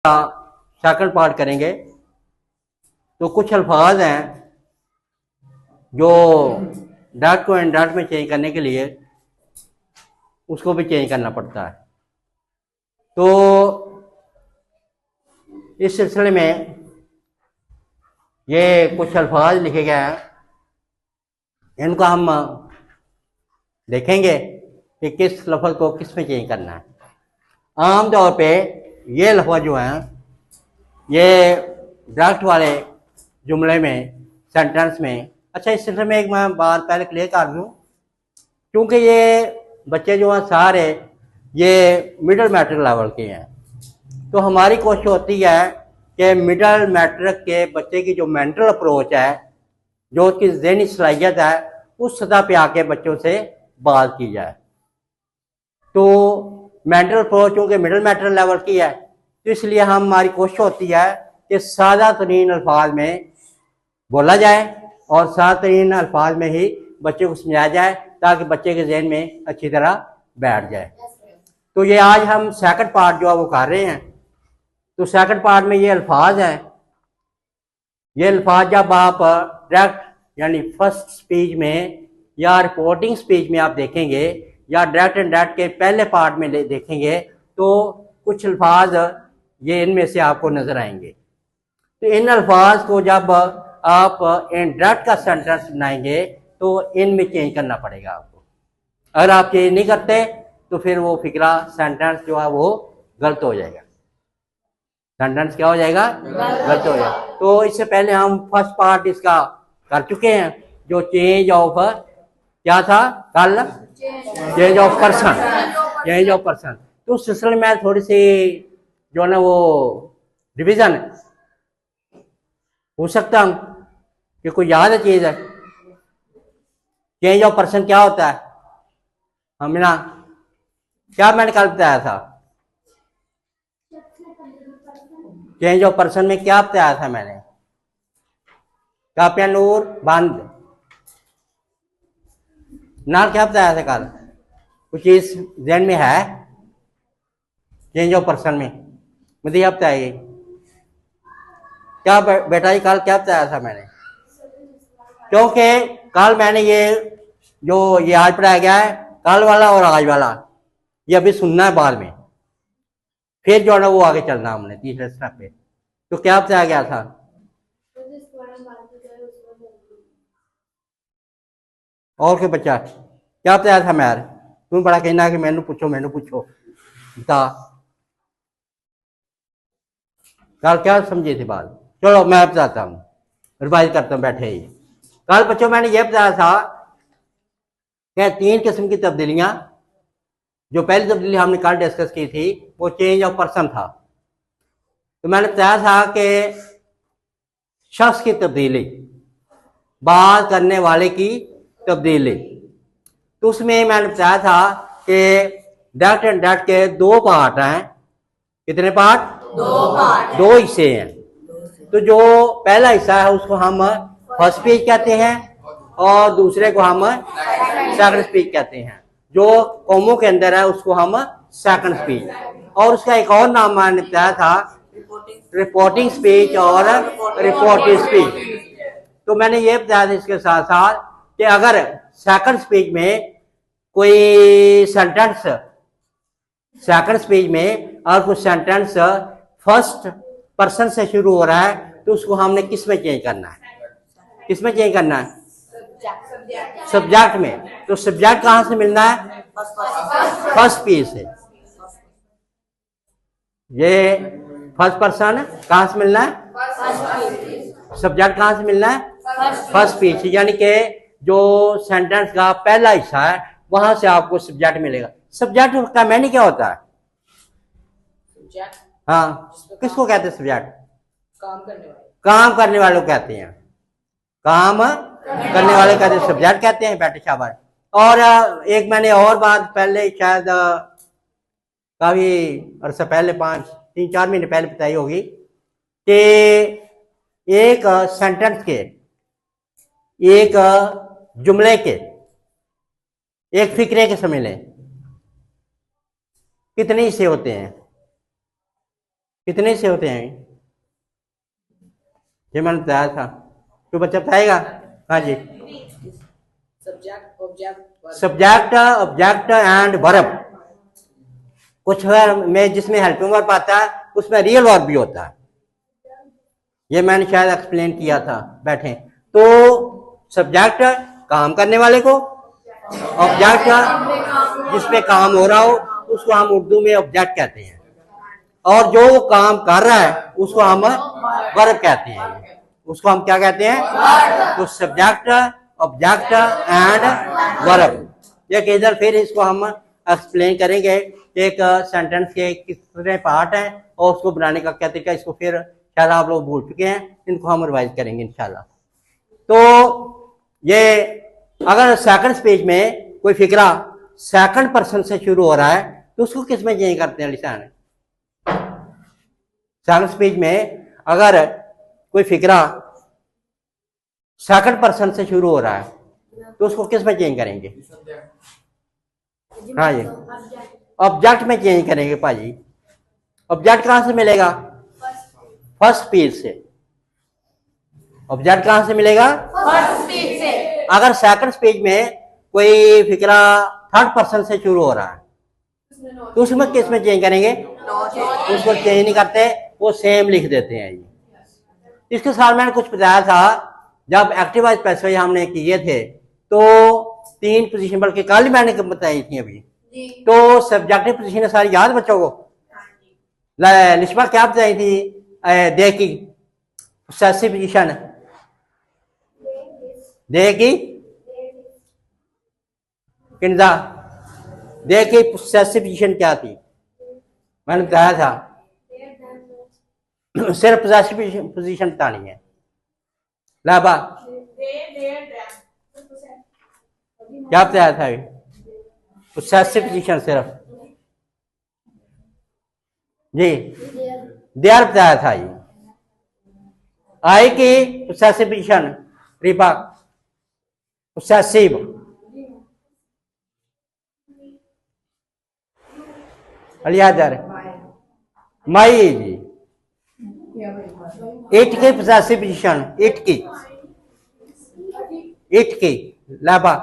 Second part करेंगे। तो कुछ अल्फाज हैं जो डॉट को एंड डॉट में चेंज करने के लिए उसको भी चेंज करना पड़ता है। तो इस सिलसिले में ये कुछ अल्फाज लिखे गए हैं, इनका हम देखेंगे कि किस लफ्ज़ को किस में चेंज करना है। आम तौर पे ये लफ्ज़ जो हैं ये डायरेक्ट वाले जुमले में, सेंटेंस में। अच्छा, इस सिलसिले में एक मैं बात पहले क्लियर कर दूँ, क्योंकि ये बच्चे जो हैं सारे ये मिडिल मैट्रिक लेवल के हैं, तो हमारी कोशिश होती है कि मिडिल मैट्रिक के बच्चे की जो मेंटल अप्रोच है, जो उसकी ज़हनी सलाहियत है, उस सतह पे आके बच्चों से बात की जाए। तो मेंटल अप्रोच चूँकि मिडिल मैट्रिक लेवल की है, तो इसलिए हमारी कोशिश होती है कि सादा तरीन अल्फाज में बोला जाए और सादा तरीन अल्फाज में ही बच्चे को समझाया जाए, ताकि बच्चे के जहन में अच्छी तरह बैठ जाए। तो ये आज हम सेकंड पार्ट जो है वो कर रहे हैं। तो सेकंड पार्ट में ये अल्फाज हैं, ये अल्फाज जब आप डायरेक्ट यानी फर्स्ट स्पीच में या रिपोर्टिंग स्पीच में आप देखेंगे या डायरेक्ट एंड डायरेक्ट के पहले पार्ट में देखेंगे, तो कुछ अल्फाज ये इनमें से आपको नजर आएंगे। तो इन अल्फाज को जब आप इनडायरेक्ट का सेंटेंस बनाएंगे तो इनमें चेंज करना पड़ेगा आपको। अगर आप चेंज नहीं करते तो फिर वो फिक्रा सेंटेंस जो है वो गलत हो जाएगा। सेंटेंस क्या हो जाएगा? गलत हो जाएगा। तो इससे पहले हम फर्स्ट पार्ट इसका कर चुके हैं, जो चेंज ऑफ क्या था कल, change of person, change of person. तो उस सिलसिले में थोड़ी सी जो ना वो डिवीजन हो सकता हूँ कि कोई याद है चीज है। चेंज ऑफ पर्सन क्या होता है? हम ना क्या मैंने कल बताया था? चेंज ऑफ पर्सन में क्या बताया था मैंने? कापिया नूर बंद ना, क्या बताया था कल? कुछ चीज जहन में है चेंज ऑफ पर्सन में? मुझे क्या बताएगी? क्या बेटा जी कल क्या बताया था मैंने? क्योंकि कल मैंने ये जो ये आज पढ़ाया गया है, कल वाला और आज वाला, ये अभी सुनना है बाद में, फिर जो है ना वो आगे चलना हमने तीसरे स्टेप पे। तो क्या बताया गया था? और क्या बच्चा क्या बताया था? मैं तुम बड़ा कहना कि मैनू पूछो बता कल क्या समझे थे बात? चलो मैं बताता हूँ, रिवाइज करता हूँ बैठे ही। कल बच्चों मैंने ये बताया था कि 3 किस्म की तब्दीलियां। जो पहली तब्दीली हमने कल डिस्कस की थी वो चेंज ऑफ पर्सन था। तो मैंने बताया था कि शख्स की तब्दीली, बात करने वाले की तब्दीली। तो उसमें मैंने बताया था कि डायरेक्ट एंड डायरेक्ट के 2 पार्ट हैं। कितने पार्ट? 2 पार्ट, 2 हिस्से हैं। तो जो पहला हिस्सा है उसको हम फर्स्ट स्पीच कहते हैं और दूसरे को हम सेकंड स्पीच कहते हैं। जो कौमों के अंदर है उसको हम सेकंड स्पीच, और उसका एक और नाम मैंने बताया था रिपोर्टिंग स्पीच और रिपोर्टिव स्पीच। तो मैंने ये बताया था इसके साथ साथ कि अगर सेकंड स्पीच में कोई सेंटेंस, सेकंड स्पीच में और कुछ सेंटेंस फर्स्ट पर्सन से शुरू हो रहा है तो उसको हमने किस में चेंज करना है? किस में चेंज करना है? सब्जेक्ट में। तो सब्जेक्ट कहां से मिलना है? फर्स्ट स्पीच से। ये फर्स्ट पर्सन कहां से मिलना है? सब्जेक्ट कहां से मिलना है? First speech. यानी कि जो सेंटेंस का पहला हिस्सा है वहां से आपको सब्जेक्ट मिलेगा। सब्जेक्ट का मैंने क्या होता है? हाँ, किसको कहते हैं सब्जेक्ट? काम करने वाले को कहते हैं, काम करने वाले कहते हैं सब्जेक्ट कहते हैं। बैठे शाबाश। और एक मैंने और बात पहले शायद काफी अरसा पहले 3-4 महीने पहले बताई होगी कि एक सेंटेंस के, एक जुमले के, एक फिक्रे के समझ लें कितने हिस्से होते हैं? कितने से होते हैं ये मैंने बताया था, तो बच्चा बताएगा। हाँ जी, सब्जेक्ट ऑब्जेक्ट एंड वर्ब। कुछ में जिसमें हेल्पिंग वर्ब आता है उसमें रियल वर्ब भी होता है, ये मैंने शायद एक्सप्लेन किया था बैठे। तो सब्जेक्ट काम करने वाले को, ऑब्जेक्ट जिसपे काम हो रहा हो उसको हम उर्दू में ऑब्जेक्ट कहते हैं, और जो काम कर रहा है उसको हम वर्ब कहते हैं। उसको हम क्या कहते हैं? तो सब्जेक्ट ऑब्जेक्ट एंड वर्ब। ये किधर फिर इसको हम एक्सप्लेन करेंगे, एक सेंटेंस के कितने पार्ट हैं और उसको बनाने का क्या तरीका, इसको फिर शायद आप लोग भूल चुके हैं, इनको हम रिवाइज करेंगे इंशाल्लाह। तो ये अगर सेकंड स्पीच में कोई फिक्रा सेकंड पर्सन से शुरू हो रहा है तो उसको किस में चेंज करते हैं लिसान? सेकंड स्पीच में अगर कोई फिक्रा सेकंड पर्सन से शुरू हो रहा है तो उसको किस में चेंज करेंगे? हाँ जी, ऑब्जेक्ट में चेंज करेंगे पाजी। ऑब्जेक्ट कहां से मिलेगा? फर्स्ट स्पीच से। ऑब्जेक्ट कहां से मिलेगा? फर्स्ट स्पीच से। अगर सेकंड स्पीच में कोई फिक्रा थर्ड पर्सन से शुरू हो रहा है तो उसमें किस में चेंज करेंगे? उसको चेंज नहीं करते, वो सेम लिख देते हैं। इसके साथ मैंने कुछ बताया था, जब एक्टिव वाइज पैसिव हमने किए थे तो 3 पोजीशन, बल्कि कल मैंने बताई थी अभी। तो सब्जेक्टिव पोजीशन सारी याद बच्चों को? लिस्बा क्या बताई थी? दे की पोसेसिव पोजीशन, दे की किंजा, दे की पोसेसिव पोजीशन क्या थी मैंने बताया था। सिर्फ पोसेसिव पोजीशन बतानी है। लाबा क्या बताया था? पोसेसिव पोजीशन सिर्फ जी देयर बताया था। ये आई की पोसेसिव पोजीशन रिपा पोसेसिव अलियादर माई जी। इट की पोसेसिव पोजीशन इट की लाबा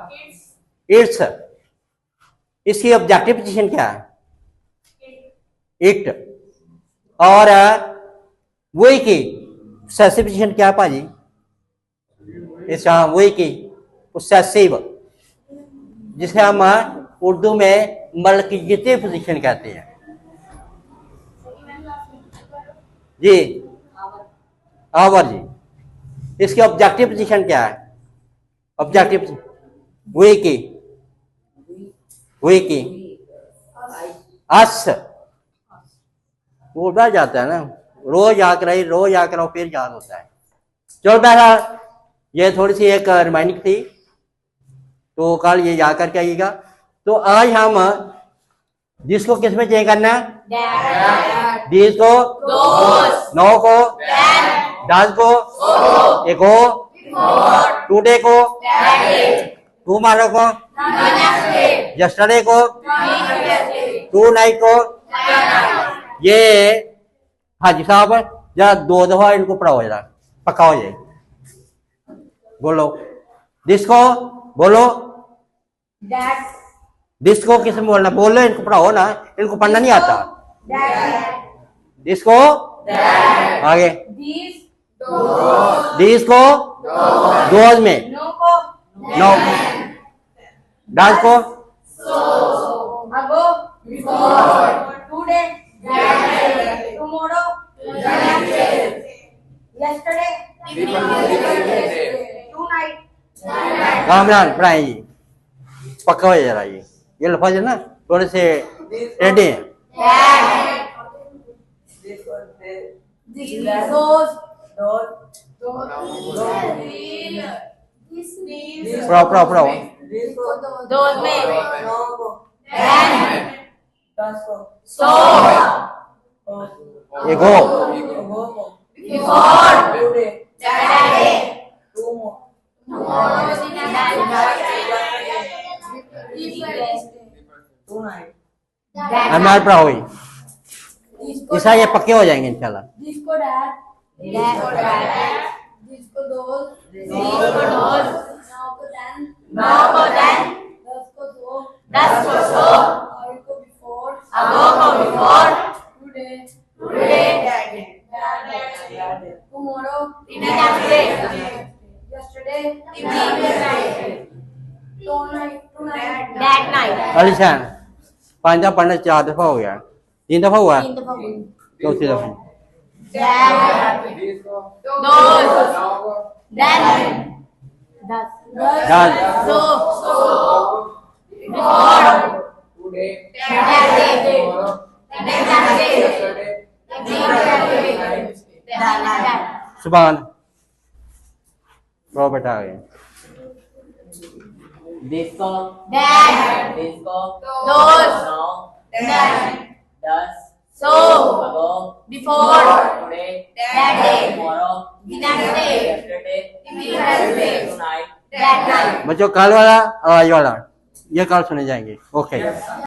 इट्स। इसकी ऑब्जेक्टिव पोजीशन क्या है? इट। और वही की पोसेसिव पोजीशन क्या है पाजी? वही की पोसेसिव, जिसे हम उर्दू में मलकियती पोजीशन कहते हैं जी, आवर जी। इसकी ऑब्जेक्टिव पोजीशन क्या है? ऑब्जेक्टिव वही की अस। वो बढ़ जाता है ना, रोज याद कराओ फिर याद होता है। चलो बहरहाल ये थोड़ी सी एक रिमाइंडिंग थी, तो कल ये याद करके आइएगा। तो आज हम दिस को किस में चेंज करना है? दिस को नो को डज को एको टुडे को टुमारो को यस्टरडे को टू नाइट को। ये हाजी साहब जरा 2 दफा इनको पढ़ाओ, जरा पक्का हो जाए। बोलो दिस को, बोलो दिस को किस में बोलना? बोलो, इनको पढ़ाओ ना, इनको पढ़ना नहीं आता। दिस को आगे, दिस को दोज में, नो डज को कामरान पढ़ाए जी, पक्का हो जरा। ये लफज है ना थोड़े से टेढ़े हैं। पढ़ाओ एगो पढ़ाओ ईसा ये पक्के हो जाएंगे इंशाल्लाह। जिसको डैड, जिसको दोस्त, नौ को टेन, 10 को सो, अगो को before, today, tomorrow, yesterday, tonight, that night। अलीशान 5 दफा पढ़ना 4 दफा हो गया, 3 दफा हुआ, 3 दफा हुई। चौथी दफा Dad, those, then, 10, so, before, that day, that, सुभान रो बेटा आ गया। जिसको Dad, जिसको those, 9 then, 10 so, ago before, today that day, tomorrow the next day, yesterday tonight, tonight that night। बच्चों कल वाला और आज वाला ये कल सुने जाएंगे। ओके।